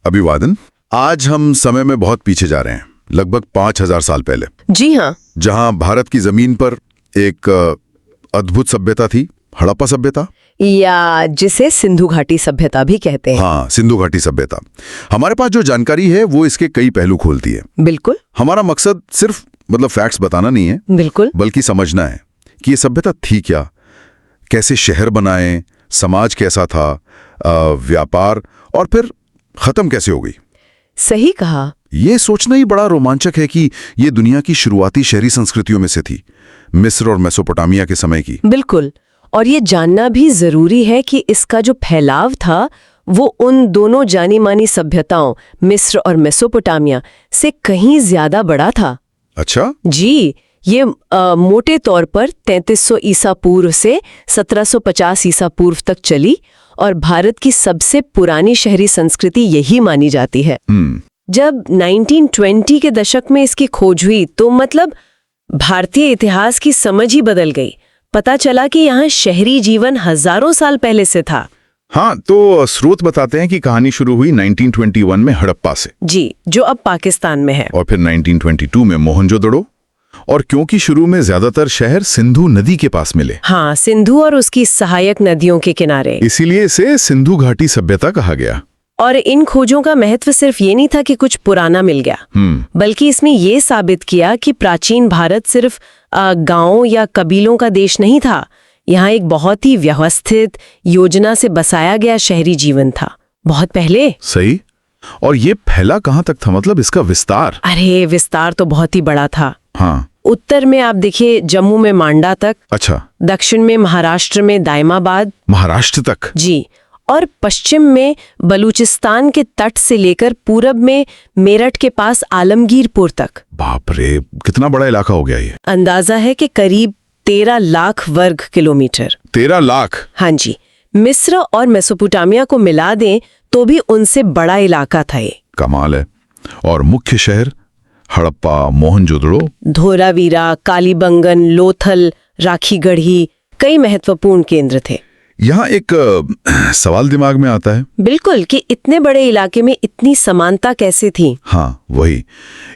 अभिवादन। आज हम समय में बहुत पीछे जा रहे हैं, लगभग 5000 साल पहले। जी हाँ। जहां भारत की जमीन पर एक अद्भुत सभ्यता थी, हड़प्पा सभ्यता, या जिसे सिंधु घाटी सभ्यता भी कहते हैं। हाँ, सिंधु घाटी सभ्यता। हमारे पास जो जानकारी है वो इसके कई पहलू खोलती है। बिल्कुल। हमारा मकसद सिर्फ फैक्ट्स बताना नहीं है, बिल्कुल, बल्कि समझना है कि ये सभ्यता थी क्या, कैसे शहर बनाए, समाज कैसा था, व्यापार, और फिर खत्म कैसे हो गई। सही कहा। ये सोचना ही बड़ा रोमांचक है कि ये दुनिया की शुरुआती शहरी संस्कृतियों में से थी, मिस्र और मेसोपोटामिया के समय की। बिल्कुल। और ये जानना भी जरूरी है कि इसका जो फैलाव था वो उन दोनों जानी मानी सभ्यताओं मिस्र और मेसोपोटामिया से कहीं ज्यादा बड़ा था। अच्छा जी, ये मोटे तौर पर 3300 ईसा पूर्व से 1750 ईसा पूर्व तक चली और भारत की सबसे पुरानी शहरी संस्कृति यही मानी जाती है। जब 1920 के दशक में इसकी खोज हुई तो भारतीय इतिहास की समझ ही बदल गई। पता चला कि यहाँ शहरी जीवन हजारों साल पहले से था। हाँ, तो स्रोत बताते हैं कि कहानी शुरू हुई 1921 में हड़प्पा से। जी, जो अब पाकिस्तान में है। और फिर 1922 में मोहनजोदड़ो। और क्योंकि शुरू में ज्यादातर शहर सिंधु नदी के पास मिले, हाँ, सिंधु और उसकी सहायक नदियों के किनारे, इसीलिए इसे सिंधु घाटी सभ्यता कहा गया। और इन खोजों का महत्व सिर्फ ये नहीं था कि कुछ पुराना मिल गया, बल्कि इसने ये साबित किया कि प्राचीन भारत सिर्फ गांवों या कबीलों का देश नहीं था। यहाँ एक बहुत ही व्यवस्थित योजना से बसाया गया शहरी जीवन था, बहुत पहले। सही। और ये फैला कहाँ तक था, इसका विस्तार? अरे, विस्तार तो बहुत ही बड़ा था। हाँ। उत्तर में आप देखिए जम्मू में मांडा तक। अच्छा। दक्षिण में महाराष्ट्र में दायमाबाद। महाराष्ट्र तक? जी। और पश्चिम में बलूचिस्तान के तट से लेकर पूरब में मेरठ के पास आलमगीरपुर तक। बाप रे, कितना बड़ा इलाका हो गया ये। अंदाजा है कि करीब 13 लाख वर्ग किलोमीटर। 13 लाख? हाँ जी। मिस्र और मेसोपोटामिया को मिला दें तो भी उनसे बड़ा इलाका था ये। कमाल है। और मुख्य शहर हड़प्पा, मोहनजोदड़ो, धोलावीरा, कालीबंगन, लोथल, राखीगढ़ी कई महत्वपूर्ण केंद्र थे। यहाँ एक सवाल दिमाग में आता है। बिल्कुल, कि इतने बड़े इलाके में इतनी समानता कैसे थी। हाँ, वही।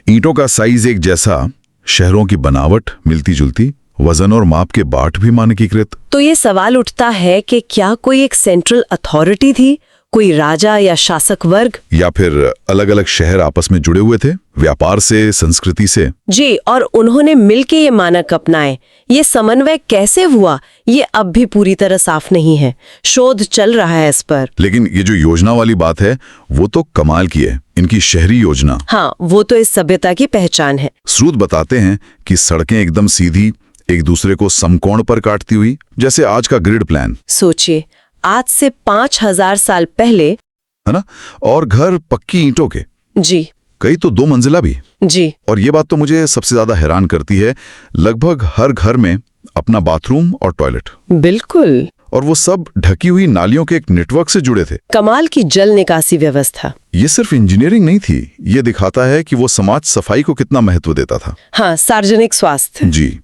ईंटों का साइज एक जैसा, शहरों की बनावट मिलती जुलती, वजन और माप के बाट भी मानकीकृत। तो ये सवाल उठता है कि क्या कोई एक सेंट्रल अथॉरिटी थी, कोई राजा या शासक वर्ग, या फिर अलग अलग शहर आपस में जुड़े हुए थे, व्यापार से, संस्कृति से? जी, और उन्होंने मिलके ये मानक अपनाए। ये समन्वय कैसे हुआ, ये अब भी पूरी तरह साफ नहीं है, शोध चल रहा है इस पर। लेकिन ये जो योजना वाली बात है वो तो कमाल की है, इनकी शहरी योजना। हाँ, वो तो इस सभ्यता की पहचान है। स्रोत बताते हैं कि सड़कें एकदम सीधी, एक दूसरे को समकोण पर काटती हुई, जैसे आज का ग्रिड प्लान। सोचिए, आज से 5000 साल पहले, है ना? और घर पक्की ईंटों के। जी। कई तो 2 मंजिला भी। जी। और ये बात तो मुझे सबसे ज्यादा हैरान करती है, लगभग हर घर में अपना बाथरूम और टॉयलेट। बिल्कुल। और वो सब ढकी हुई नालियों के एक नेटवर्क से जुड़े थे। कमाल की जल निकासी व्यवस्था। ये सिर्फ इंजीनियरिंग नहीं थी, ये दिखाता है कि वो समाज सफाई को कितना महत्व देता था। हाँ, सार्वजनिक स्वास्थ्य। जी।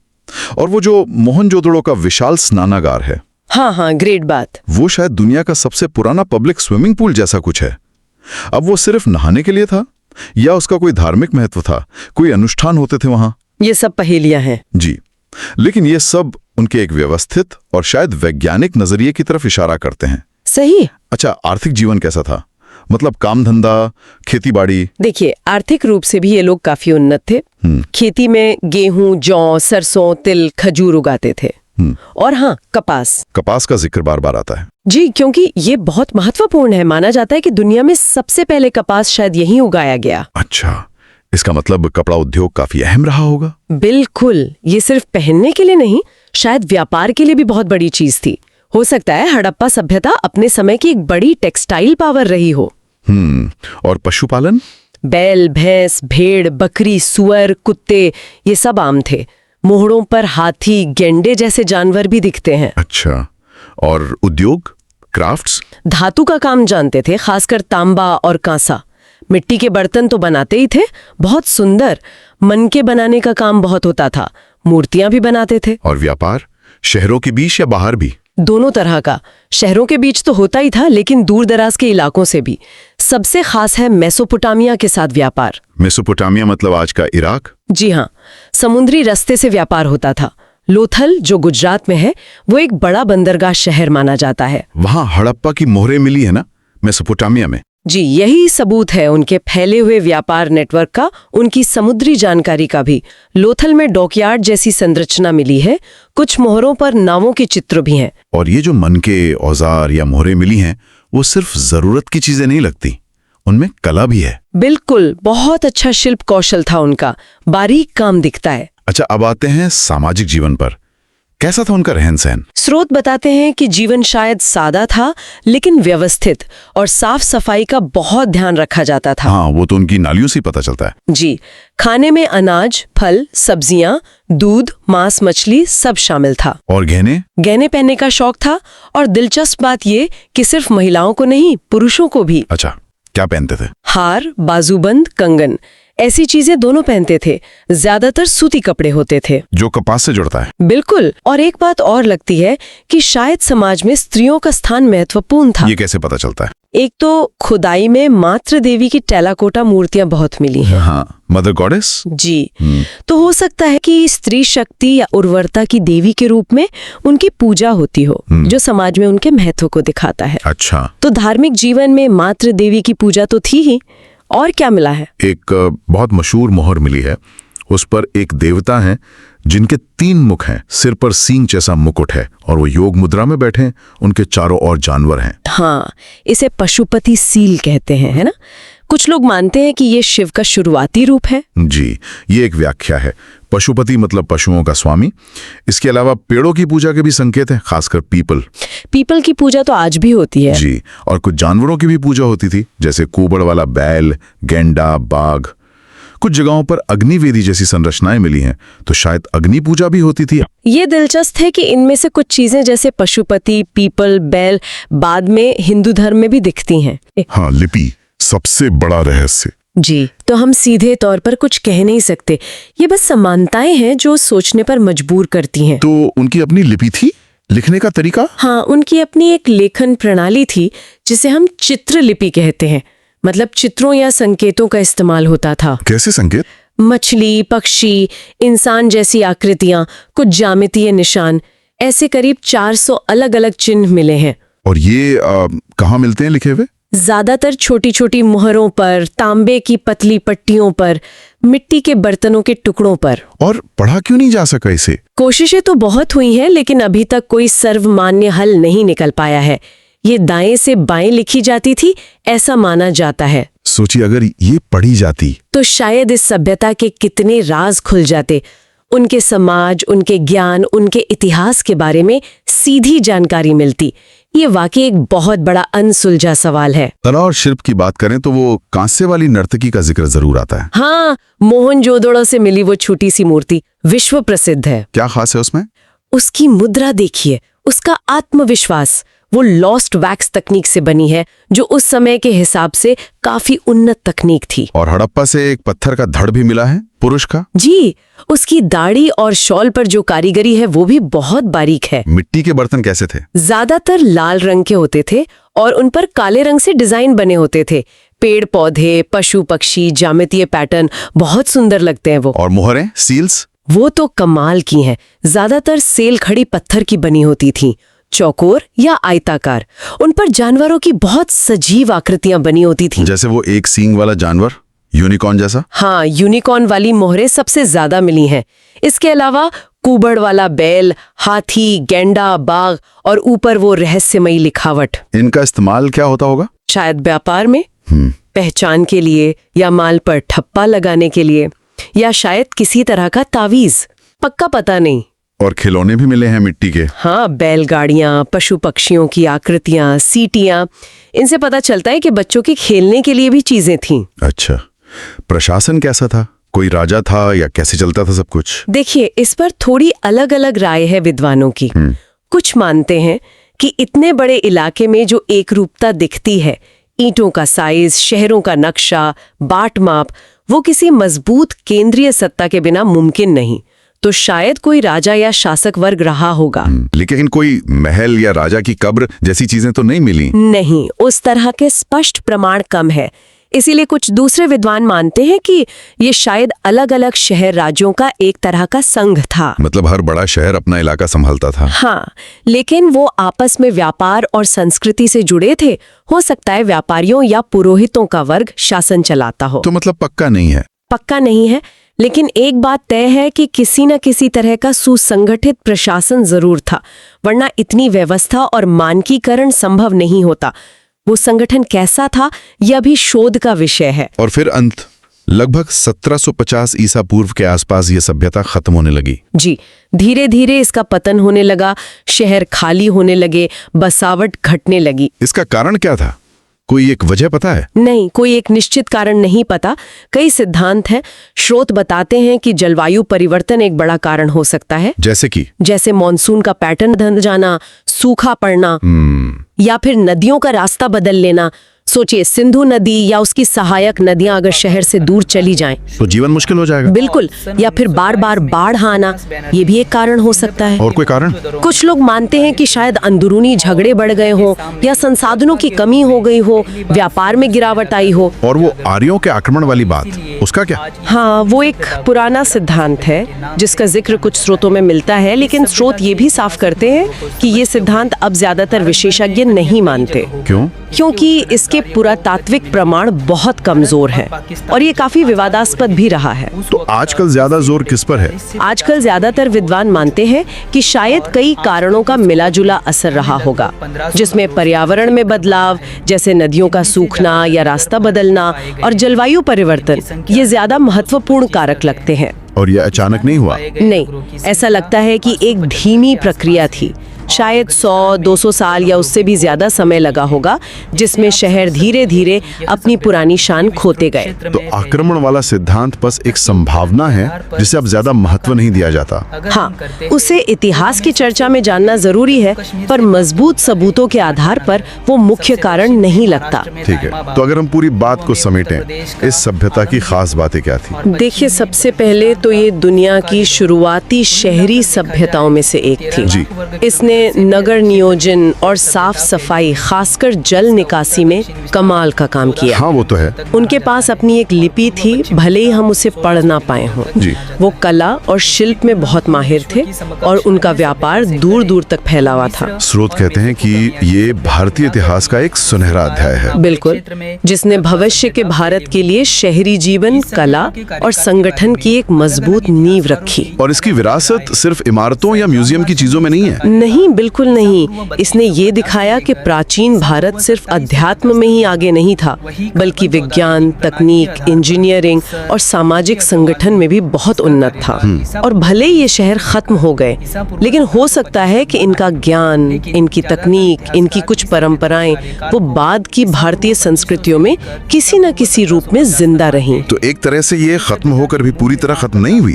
और वो जो मोहनजोदड़ो का विशाल स्नानागार है, हाँ, ग्रेट बात। वो शायद दुनिया का सबसे पुराना पब्लिक स्विमिंग पूल जैसा कुछ है। अब वो सिर्फ नहाने के लिए था या उसका कोई धार्मिक महत्व था, कोई अनुष्ठान होते थे वहां? ये सब पहेलियां हैं। जी। लेकिन ये सब उनके एक व्यवस्थित और शायद वैज्ञानिक नजरिए की तरफ इशारा करते हैं। सही। अच्छा, आर्थिक जीवन कैसा था, काम धंधा, खेती बाड़ी? देखिए, आर्थिक रूप से भी ये लोग काफी उन्नत थे। खेती में गेहूं, जौ, सरसों, तिल, खजूर उगाते थे। और हाँ, कपास का जिक्र बार बार आता है। जी, क्योंकि ये बहुत महत्वपूर्ण है। माना जाता है कि दुनिया में सबसे पहले कपास शायद यहीं उगाया गया। अच्छा, इसका मतलब कपड़ा उद्योग काफी अहम रहा होगा। बिल्कुल। ये सिर्फ पहनने के लिए नहीं, शायद व्यापार के लिए भी बहुत बड़ी चीज थी। हो सकता है हड़प्पा सभ्यता अपने समय की एक बड़ी टेक्सटाइल पावर रही हो। और पशुपालन? बैल, भैंस, भेड़, बकरी, सुअर, कुत्ते, ये सब आम थे। मोहड़ों पर हाथी, गेंडे जैसे जानवर भी दिखते हैं। अच्छा। और उद्योग, क्राफ्ट्स? धातु का काम जानते थे, खासकर तांबा और कांसा। मिट्टी के बर्तन तो बनाते ही थे, बहुत सुंदर। मनके बनाने का काम बहुत होता था, मूर्तियां भी बनाते थे। और व्यापार, शहरों के बीच या बाहर भी? दोनों तरह का। शहरों के बीच तो होता ही था, लेकिन दूर दराज के इलाकों से भी। सबसे खास है मेसोपोटामिया के साथ व्यापार। मेसोपोटामिया मतलब आज का इराक? जी हाँ, समुद्री रास्ते से व्यापार होता था। लोथल जो गुजरात में है वो एक बड़ा बंदरगाह शहर माना जाता है। वहां हड़प्पा की मोहरें मिली है ना मेसोपोटामिया में? जी, यही सबूत है उनके फैले हुए व्यापार नेटवर्क का, उनकी समुद्री जानकारी का भी। लोथल में डॉकयार्ड जैसी संरचना मिली है, कुछ मोहरों पर नावों के चित्र भी हैं। और ये जो मन के औजार या मोहरें मिली हैं वो सिर्फ जरूरत की चीजें नहीं लगती, उनमें कला भी है। बिल्कुल, बहुत अच्छा शिल्प कौशल था उनका, बारीक काम दिखता है। अच्छा, अब आते हैं सामाजिक जीवन पर। कैसा था उनका रहन सहन? स्रोत बताते हैं कि जीवन शायद सादा था लेकिन व्यवस्थित, और साफ सफाई का बहुत ध्यान रखा जाता था। हाँ, वो तो उनकी नालियों से ही पता चलता है। जी, खाने में अनाज, फल, सब्जियां, दूध, मांस, मछली सब शामिल था। और गहने? गहने पहनने का शौक था, और दिलचस्प बात ये कि सिर्फ महिलाओं को नहीं, पुरुषों को भी। अच्छा, क्या पहनते थे? हार, बाजूबंद, कंगन, ऐसी चीजें दोनों पहनते थे। ज्यादातर सूती कपड़े होते थे जो कपास से जुड़ता है। बिल्कुल। और एक बात और लगती है कि शायद समाज में स्त्रियों का स्थान महत्वपूर्ण था। ये कैसे पता चलता है? एक तो खुदाई में मातृ देवी की टेराकोटा मूर्तियां बहुत मिली हैं। हाँ, मदर गॉडेस? जी, तो हो सकता है कि स्त्री शक्ति या उर्वरता की देवी के रूप में उनकी पूजा होती हो, जो समाज में उनके महत्व को दिखाता है। अच्छा, तो धार्मिक जीवन में मातृ देवी की पूजा तो थी ही, और क्या मिला है? एक बहुत मशहूर मोहर मिली है। उस पर एक देवता हैं जिनके 3 मुख हैं, सिर पर सींग जैसा मुकुट है और वो योग मुद्रा में बैठे हैं। उनके चारों ओर जानवर हैं। हाँ, इसे पशुपति सील कहते हैं, है ना? कुछ लोग मानते हैं कि ये शिव का शुरुआती रूप है। जी, ये एक व्याख्या है। पशुपति मतलब पशुओं का स्वामी। इसके अलावा पेड़ों की पूजा के भी संकेत हैं, खासकर पीपल की पूजा तो आज भी होती है। जी, और कुछ जानवरों की भी पूजा होती थी, जैसे कुबड़ वाला बैल, गेंडा, बाघ। कुछ जगहों पर अग्निवेदी जैसी संरचनाएं मिली हैं, तो शायद अग्नि पूजा भी होती थी। ये दिलचस्प है कि इनमें से कुछ चीजें जैसे पशुपति, पीपल, बैल बाद में हिंदू धर्म में भी दिखती हैं। हाँ, लिपि सबसे बड़ा रहस्य। जी, तो हम सीधे तौर पर कुछ कह नहीं सकते, ये बस समानताएं हैं जो सोचने पर मजबूर करती हैं। तो उनकी अपनी लिपि थी, लिखने का तरीका? हाँ, उनकी अपनी एक लेखन प्रणाली थी जिसे हम चित्रलिपि कहते हैं। मतलब चित्रों या संकेतों का इस्तेमाल होता था। कैसे संकेत? मछली, पक्षी, इंसान जैसी आकृतियां, कुछ ज्यामितीय निशान, ऐसे करीब 400 अलग अलग चिन्ह मिले हैं। और ये कहाँ मिलते हैं लिखे हुए? ज्यादातर छोटी छोटी मुहरों पर, तांबे की पतली पट्टियों पर, मिट्टी के बर्तनों के टुकड़ों पर। और पढ़ा क्यों नहीं जा सका इसे? कोशिशें तो बहुत हुई हैं, लेकिन अभी तक कोई सर्वमान्य हल नहीं निकल पाया है। ये दाएं से बाएं लिखी जाती थी, ऐसा माना जाता है। सोचिए, अगर ये पढ़ी जाती तो शायद इस सभ्यता के कितने राज खुल जाते। उनके समाज, उनके ज्ञान, उनके इतिहास के बारे में सीधी जानकारी मिलती। ये वाकई एक बहुत बड़ा अनसुलझा सवाल है। कला और शिल्प की बात करें तो वो कांस्य वाली नर्तकी का जिक्र जरूर आता है। हाँ, मोहनजोदड़ो से मिली वो छोटी सी मूर्ति विश्व प्रसिद्ध है। क्या खास है उसमें? उसकी मुद्रा देखिए, उसका आत्मविश्वास। वो लॉस्ट वैक्स तकनीक से बनी है, जो उस समय के हिसाब से काफी उन्नत तकनीक थी। और हड़प्पा से एक पत्थर का धड़ भी मिला है, पुरुष का। जी, उसकी दाढ़ी और शॉल पर जो कारीगरी है वो भी बहुत बारीक है। मिट्टी के बर्तन कैसे थे? ज्यादातर लाल रंग के होते थे और उन पर काले रंग से डिजाइन बने होते थे। पेड़ पौधे, पशु पक्षी, ज्यामितीय पैटर्न, बहुत सुंदर लगते हैं वो। और मोहरें, सील्स? वो तो कमाल की हैं। ज्यादातर सेल खड़ी पत्थर की बनी होती थी, चौकोर या आयताकार। उन पर जानवरों की बहुत सजीव आकृतियां बनी होती थीं। जैसे वो एक सींग वाला जानवर, यूनिकॉर्न जैसा। हाँ, यूनिकॉर्न वाली मोहरें सबसे ज्यादा मिली हैं। इसके अलावा कुबड़ वाला बैल, हाथी, गेंडा, बाघ और ऊपर वो रहस्यमयी लिखावट। इनका इस्तेमाल क्या होता होगा? शायद व्यापार में, पहचान के लिए, या माल पर ठप्पा लगाने के लिए, या शायद किसी तरह का तावीज। पक्का पता नहीं। और खिलौने भी मिले हैं मिट्टी के। हाँ, बैलगाड़ियां, पशु पक्षियों की आकृतियां, सीटियां। इनसे पता चलता है कि बच्चों के खेलने के लिए भी चीजें थीं। अच्छा, प्रशासन कैसा था? कोई राजा था या कैसे चलता था सब कुछ? देखिए, इस पर थोड़ी अलग अलग राय है विद्वानों की। कुछ मानते हैं कि इतने बड़े इलाके में जो एक रूपता दिखती है, ईंटों का साइज, शहरों का नक्शा, बाट माप, वो किसी मजबूत केंद्रीय सत्ता के बिना मुमकिन नहीं। तो शायद कोई राजा या शासक वर्ग रहा होगा। लेकिन कोई महल या राजा की कब्र जैसी चीजें तो नहीं मिली। नहीं, उस तरह के स्पष्ट प्रमाण कम है। इसीलिए कुछ दूसरे विद्वान मानते हैं कि ये शायद अलग अलग शहर राज्यों का एक तरह का संघ था। मतलब हर बड़ा शहर अपना इलाका संभालता था। हाँ, लेकिन वो आपस में व्यापार और संस्कृति से जुड़े थे। हो सकता है व्यापारियों या पुरोहितों का वर्ग शासन चलाता हो। तो मतलब पक्का नहीं है। पक्का नहीं है, लेकिन एक बात तय है कि किसी न किसी तरह का सुसंगठित प्रशासन जरूर था, वरना इतनी व्यवस्था और मानकीकरण संभव नहीं होता। वो संगठन कैसा था, यह भी शोध का विषय है। और फिर अंत लगभग 1750 ईसा पूर्व के आसपास ये सभ्यता खत्म होने लगी। जी, धीरे धीरे इसका पतन होने लगा, शहर खाली होने लगे, बसावट घटने लगी। इसका कारण क्या था? कोई एक वजह पता है? नहीं, कोई एक निश्चित कारण नहीं पता। कई सिद्धांत हैं। स्रोत बताते हैं कि जलवायु परिवर्तन एक बड़ा कारण हो सकता है, जैसे मॉनसून का पैटर्न बदल जाना, सूखा पड़ना, या फिर नदियों का रास्ता बदल लेना। सोचिए, सिंधु नदी या उसकी सहायक नदियां अगर शहर से दूर चली जाएं, तो जीवन मुश्किल हो जाएगा। बिल्कुल। या फिर बार बार बाढ़ आना, ये भी एक कारण हो सकता है। और कोई कारण? कुछ लोग मानते हैं कि शायद अंदरूनी झगड़े बढ़ गए हो, या संसाधनों की कमी हो गई हो, व्यापार में गिरावट आई हो। और वो आर्यों के आक्रमण वाली बात, उसका क्या? हाँ, वो एक पुराना सिद्धांत है जिसका जिक्र कुछ स्रोतों में मिलता है, लेकिन स्रोत ये भी साफ करते हैं कि ये सिद्धांत अब ज्यादातर विशेषज्ञ नहीं मानते। क्यों? क्योंकि इसके पुरातात्विक प्रमाण बहुत कमजोर हैं और ये काफी विवादास्पद भी रहा है। तो आजकल ज्यादा जोर किस पर है? आजकल ज्यादातर विद्वान मानते हैं कि शायद कई कारणों का मिलाजुला असर रहा होगा, जिसमें पर्यावरण में बदलाव जैसे नदियों का सूखना या रास्ता बदलना और जलवायु परिवर्तन, ये ज्यादा महत्वपूर्ण कारक लगते हैं। और ये अचानक नहीं हुआ? नहीं, ऐसा लगता है कि एक धीमी प्रक्रिया थी। शायद 100-200 साल या उससे भी ज्यादा समय लगा होगा, जिसमें शहर धीरे धीरे अपनी पुरानी शान खोते गए। तो आक्रमण वाला सिद्धांत बस एक संभावना है जिसे अब ज्यादा महत्व नहीं दिया जाता। हाँ, उसे इतिहास की चर्चा में जानना जरूरी है, पर मजबूत सबूतों के आधार पर वो मुख्य कारण नहीं लगता। ठीक है, तो अगर हम पूरी बात को समेटें, इस सभ्यता की खास बातें क्या थी? देखिए, सबसे पहले तो ये दुनिया की शुरुआती शहरी सभ्यताओं में से एक थी। जी। इसने नगर नियोजन और साफ सफाई, खासकर जल निकासी में कमाल का काम किया। हाँ, वो तो है। उनके पास अपनी एक लिपि थी, भले ही हम उसे पढ़ ना पाए हों। जी। वो कला और शिल्प में बहुत माहिर थे और उनका व्यापार दूर दूर तक फैला हुआ था। स्रोत कहते हैं कि ये भारतीय इतिहास का एक सुनहरा अध्याय है। बिल्कुल, जिसने भविष्य के भारत के लिए शहरी जीवन, कला और संगठन की एक मजबूत नींव रखी। और इसकी विरासत सिर्फ इमारतों या म्यूजियम की चीजों में नहीं है। नहीं, बिल्कुल नहीं। इसने ये दिखाया कि प्राचीन भारत सिर्फ अध्यात्म में ही आगे नहीं था, बल्कि विज्ञान, तकनीक, इंजीनियरिंग और सामाजिक संगठन में भी बहुत उन्नत था। और भले ही ये शहर खत्म हो गए, लेकिन हो सकता है कि इनका ज्ञान, इनकी तकनीक, इनकी कुछ परंपराएं वो बाद की भारतीय संस्कृतियों में किसी न किसी रूप में जिंदा रहीं। तो एक तरह से ये खत्म होकर भी पूरी तरह खत्म नहीं हुई।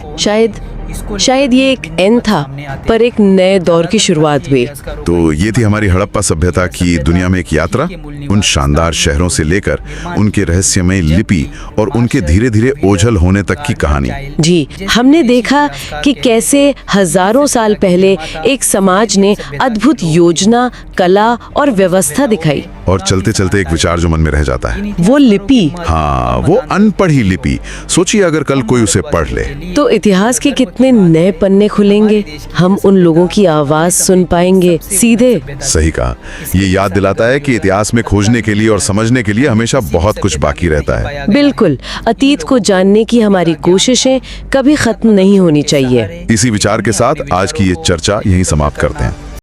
शायद ये एक एंड था, पर एक नए दौर की शुरुआत हुई। तो ये थी हमारी हड़प्पा सभ्यता की दुनिया में एक यात्रा, उन शानदार शहरों से लेकर उनके रहस्यमय लिपि और उनके धीरे धीरे ओझल होने तक की कहानी। जी, हमने देखा कि कैसे हजारों साल पहले एक समाज ने अद्भुत योजना, कला और व्यवस्था दिखाई। और चलते चलते एक विचार जो मन में रह जाता है, वो लिपि। हाँ, वो अनपढ़ी लिपि। सोचिए अगर कल कोई उसे पढ़ ले, तो इतिहास के कितने नए पन्ने खुलेंगे। हम उन लोगों की आवाज सुन पाएंगे सीधे। सही कहा। ये याद दिलाता है कि इतिहास में खोजने के लिए और समझने के लिए हमेशा बहुत कुछ बाकी रहता है। बिल्कुल, अतीत को जानने की हमारी कोशिशें कभी खत्म नहीं होनी चाहिए। इसी विचार के साथ आज की ये चर्चा यहीं समाप्त करते हैं।